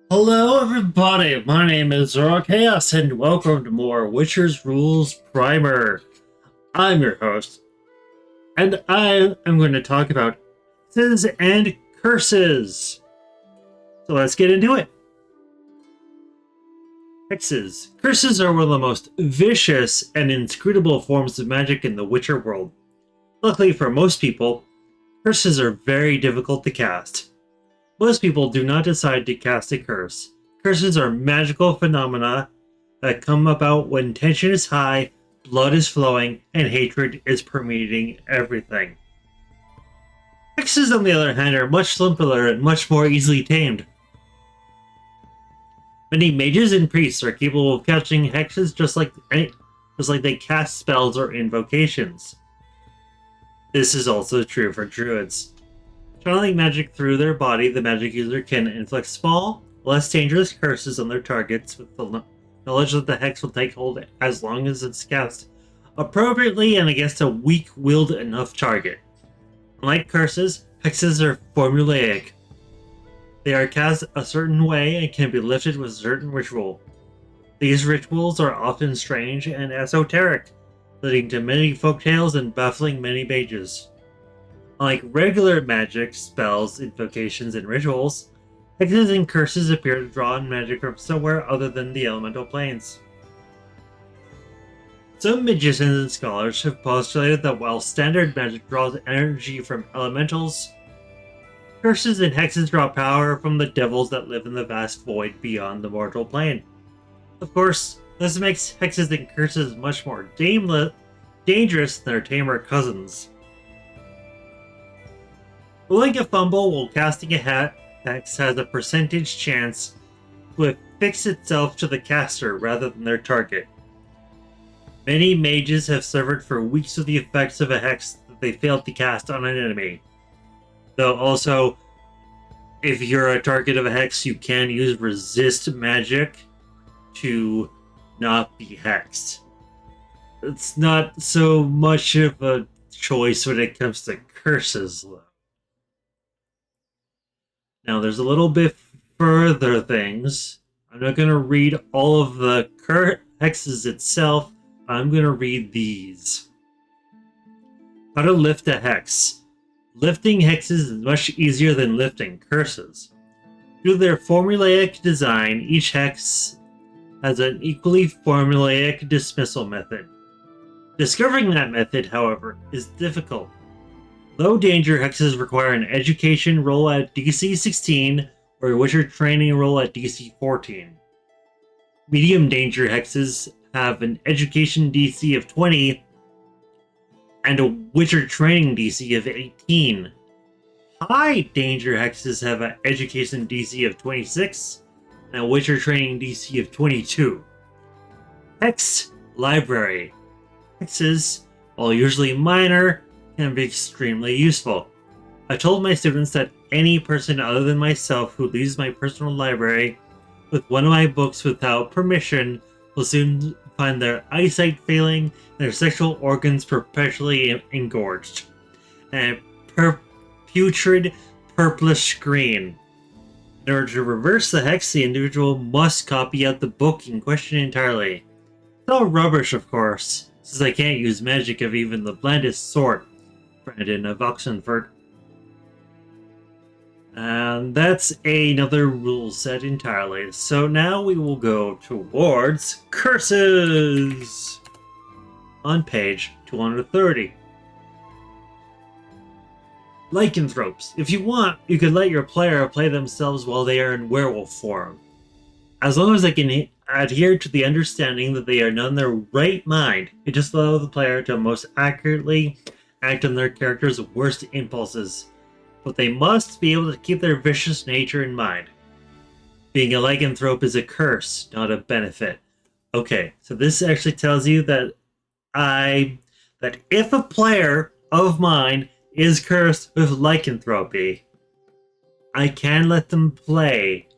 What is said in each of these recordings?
Hello, everybody. My name is Zoro Chaos, and welcome to more Witcher's Rules Primer. I'm your host, and I am going to talk about Hexes and Curses. So let's get into it. Hexes. Curses are one of the most vicious and inscrutable forms of magic in the Witcher world. Luckily for most people, curses are very difficult to cast. Most people do not decide to cast a curse. Curses are magical phenomena that come about when tension is high, blood is flowing, and hatred is permeating everything. Hexes, on the other hand, are much simpler and much more easily tamed. Many mages and priests are capable of catching hexes just like they cast spells or invocations. This is also true for druids. Channeling magic through their body, the magic user can inflict small, less dangerous curses on their targets with the knowledge that the hex will take hold as long as it's cast appropriately and against a weak-willed enough target. Unlike curses, hexes are formulaic. They are cast a certain way and can be lifted with a certain ritual. These rituals are often strange and esoteric, leading to many folktales and baffling many mages. Unlike regular magic, spells, invocations, and rituals, hexes and curses appear to draw on magic from somewhere other than the elemental planes. Some magicians and scholars have postulated that while standard magic draws energy from elementals, curses and hexes draw power from the devils that live in the vast void beyond the mortal plane. Of course, this makes hexes and curses much more dangerous than their tamer cousins. Rolling a fumble while casting a hex has a percentage chance to affix itself to the caster rather than their target. Many mages have suffered for weeks of the effects of a hex that they failed to cast on an enemy. Though also, if you're a target of a hex, you can use resist magic to not be hexed. It's not so much of a choice when it comes to curses, though. Now, there's a little bit further things. I'm not going to read all of the hexes itself. I'm going to read these. How to lift a hex. Lifting hexes is much easier than lifting curses. Due to their formulaic design, each hex has an equally formulaic dismissal method. Discovering that method, however, is difficult. Low danger hexes require an education roll at DC 16 or a Witcher training roll at DC 14. Medium danger hexes have an education DC of 20 and a Witcher training DC of 18. High danger hexes have an education DC of 26 and a Witcher training DC of 22. Hex Library. Hexes, while usually minor, can be extremely useful. I told my students that any person other than myself who leaves my personal library with one of my books without permission will soon find their eyesight failing and their sexual organs perpetually engorged, and a putrid purplish green. In order to reverse the hex, the individual must copy out the book in question entirely. It's all rubbish, of course, since I can't use magic of even the blandest sort. Brandon of Oxenford. And that's another rule set entirely. So now we will go towards curses on page 230. Lycanthropes. If you want, you could let your player play themselves while they are in werewolf form. As long as they can adhere to the understanding that they are not in their right mind, it just allows the player to most accurately act on their character's worst impulses, but they must be able to keep their vicious nature in mind. Being a lycanthrope is a curse, not a benefit. Okay, so this actually tells you that if a player of mine is cursed with lycanthropy, I can let them play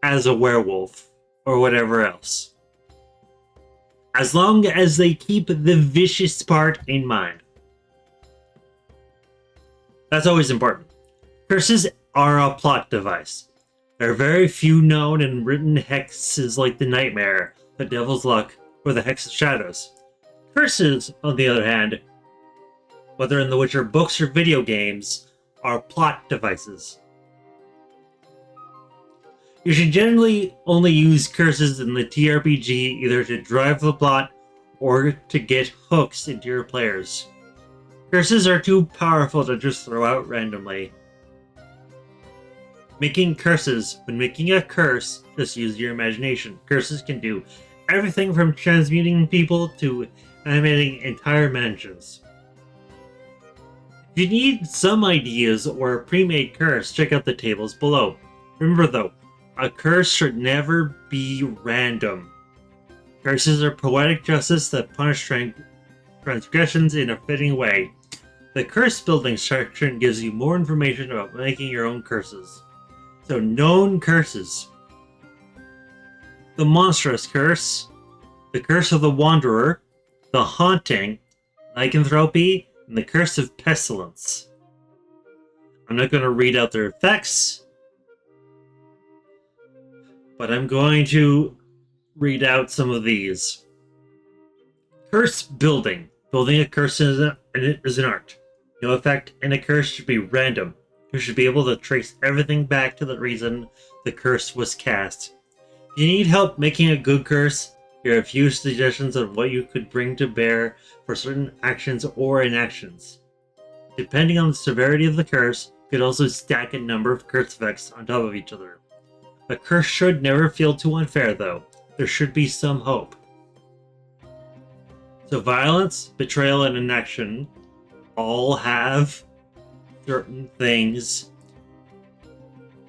as a werewolf or whatever else, as long as they keep the vicious part in mind. That's always important. Curses are a plot device. There are very few known and written hexes like the Nightmare, the Devil's Luck, or the Hex of Shadows. Curses, on the other hand, whether in The Witcher books or video games, are plot devices. You should generally only use curses in the TRPG either to drive the plot or to get hooks into your players. Curses are too powerful to just throw out randomly. Making curses. When making a curse, just use your imagination. Curses can do everything from transmuting people to animating entire mansions. If you need some ideas or a pre-made curse, check out the tables below. Remember though, a curse should never be random. Curses are poetic justice that punish transgressions in a fitting way. The curse building section gives you more information about making your own curses. So, known curses. The Monstrous Curse, the Curse of the Wanderer, the Haunting, Lycanthropy, and the Curse of Pestilence. I'm not going to read out their effects, but I'm going to read out some of these. Curse building. Building a curse is an art. No effect in a curse should be random. You should be able to trace everything back to the reason the curse was cast. If you need help making a good curse, here are a few suggestions of what you could bring to bear for certain actions or inactions. Depending on the severity of the curse, you could also stack a number of curse effects on top of each other. A curse should never feel too unfair though. There should be some hope. So violence, betrayal, and inaction all have certain things.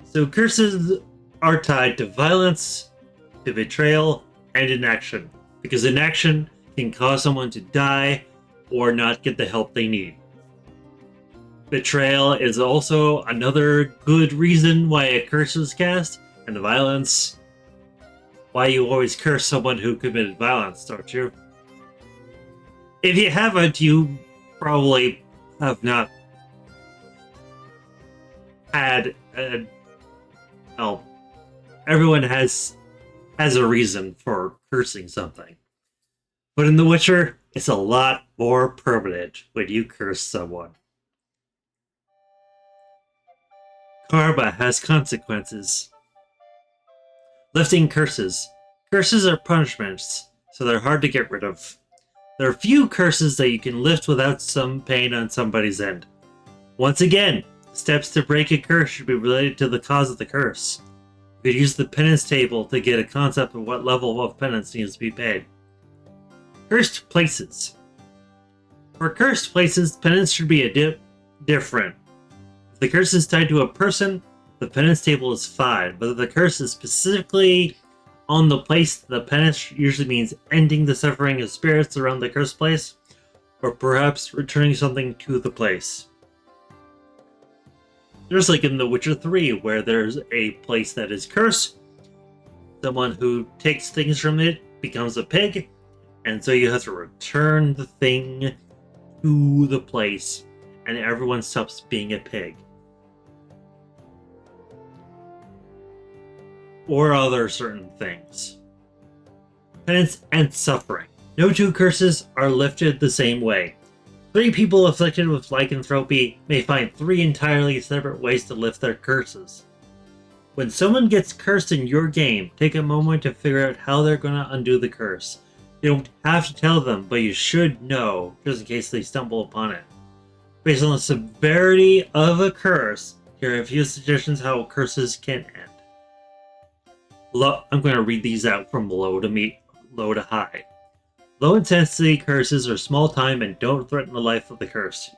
So curses are tied to violence, to betrayal, and inaction, because inaction can cause someone to die or not get the help they need. Betrayal is also another good reason why a curse was cast, and violence, why you always curse someone who committed violence, don't you? If you haven't, you probably have not had well, everyone has a reason for cursing something. But in The Witcher, it's a lot more permanent when you curse someone. Karma has consequences. Lifting curses. Curses are punishments, so they're hard to get rid of. There are few curses that you can lift without some pain on somebody's end. Once again, steps to break a curse should be related to the cause of the curse. You could use the penance table to get a concept of what level of penance needs to be paid. Cursed places. For cursed places, penance should be different. If the curse is tied to a person, the penance table is fine, but if the curse is specifically on the place, the penance usually means ending the suffering of spirits around the cursed place, or perhaps returning something to the place. Just like in The Witcher 3, where there's a place that is cursed, someone who takes things from it becomes a pig, and so you have to return the thing to the place, and everyone stops being a pig. Or other certain things. Penance and suffering. No two curses are lifted the same way. 3 people afflicted with lycanthropy may find 3 entirely separate ways to lift their curses. When someone gets cursed in your game, take a moment to figure out how they're going to undo the curse. You don't have to tell them, but you should know, just in case they stumble upon it. Based on the severity of a curse, here are a few suggestions how curses can end. I'm going to read these out from low to high. Low intensity curses are small time and don't threaten the life of the cursed.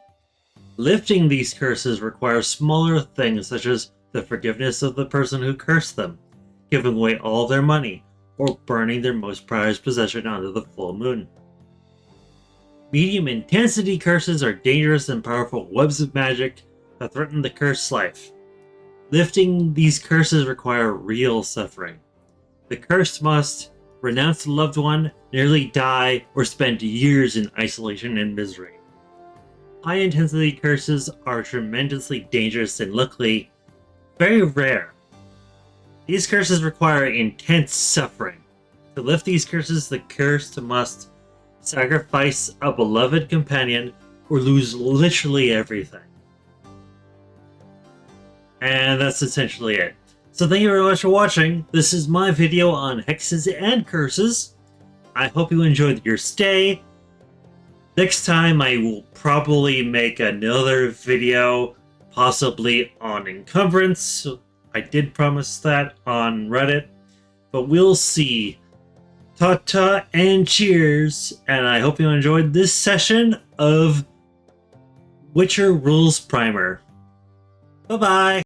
Lifting these curses requires smaller things such as the forgiveness of the person who cursed them, giving away all their money, or burning their most prized possession under the full moon. Medium intensity curses are dangerous and powerful webs of magic that threaten the cursed life. Lifting these curses require real suffering. The cursed must renounce a loved one, nearly die, or spend years in isolation and misery. High-intensity curses are tremendously dangerous and luckily very rare. These curses require intense suffering. To lift these curses, the cursed must sacrifice a beloved companion or lose literally everything. And that's essentially it. So thank you very much for watching. This is my video on Hexes and Curses. I hope you enjoyed your stay. Next time I will probably make another video, possibly on encumbrance. I did promise that on Reddit, but we'll see. Ta-ta and cheers, and I hope you enjoyed this session of Witcher Rules Primer. Bye-bye!